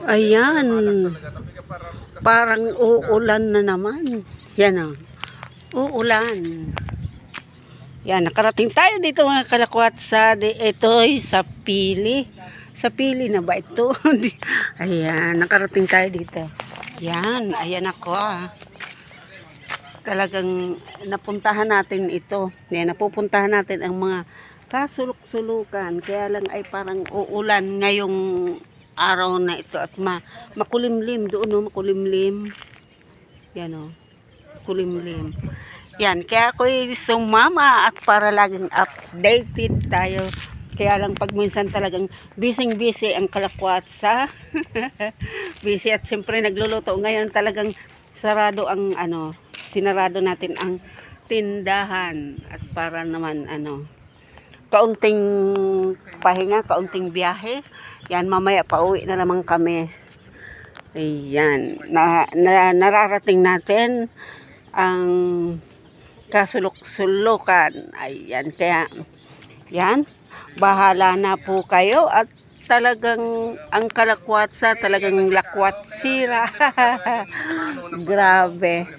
Ayan. Parang uulan na naman. Yan o. Uulan. Yan, nakarating tayo dito mga kalakwat ito'y sa Pili. Sa Pili na ba ito? Ayan, nakarating tayo dito. Yan, ayan ako Talagang napuntahan natin ito. Yan, napupuntahan natin ang mga kasulok-sulukan. Kaya lang ay parang uulan ngayong araw na ito at makulimlim doon makulimlim. Yan kulimlim. Yan, kaya ako'y sumama at para laging updated tayo. Kaya lang pag minsan talagang busy ang kalakwat busy at siyempre nagluluto. Ngayon talagang sarado ang sinarado natin ang tindahan at para naman kaunting pahinga, kaunting biyahe. Yan, mamaya pauwi na naman kami. Ayan, nararating natin ang kasulok-sulukan. Ayan, kaya yan, bahala na po kayo at talagang ang kalakwatsa talagang lakwat sira. Grabe.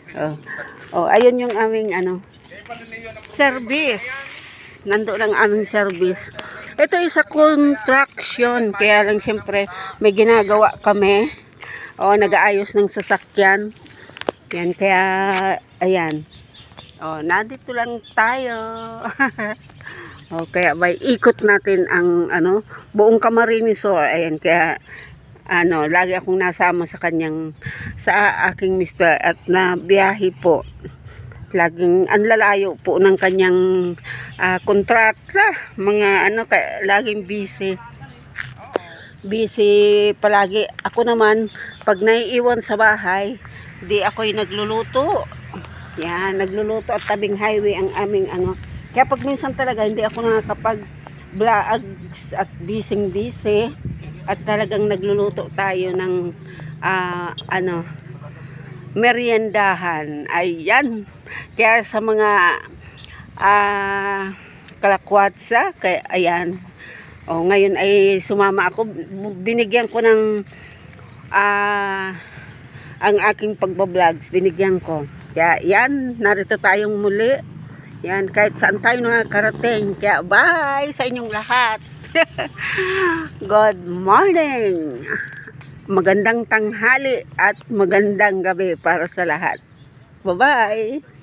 Ayun yung aming service. Nandoon ang aming service. Ito isa construction, kaya lang siyempre may ginagawa kami. Nag-aayos ng sasakyan. Yan, kaya ayan. Nandito lang tayo. Kaya ikot natin ang buong Camarines Sur. Ayan, kaya lagi akong nasama sa aking mister at nabiyahe po. Laging ang lalayo po ng kanyang kontrata. Mga laging busy palagi. Ako naman pag naiiwan sa bahay, di ako'y nagluluto. Yan, nagluluto at tabing highway ang aming Kaya pag minsan talaga hindi ako nakakapag-vlogs at busy at talagang nagluluto tayo ng meriendahan. Ayan. Kaya sa mga kalakwatsa, kaya ayan. Ngayon ay sumama ako. Binigyan ko ng ang aking pagbablog. Binigyan ko. Kaya yan, narito tayong muli. Yan, kahit saan tayo nakarating. Kaya bye sa inyong lahat. Good morning. Magandang tanghali at magandang gabi para sa lahat. Bye-bye.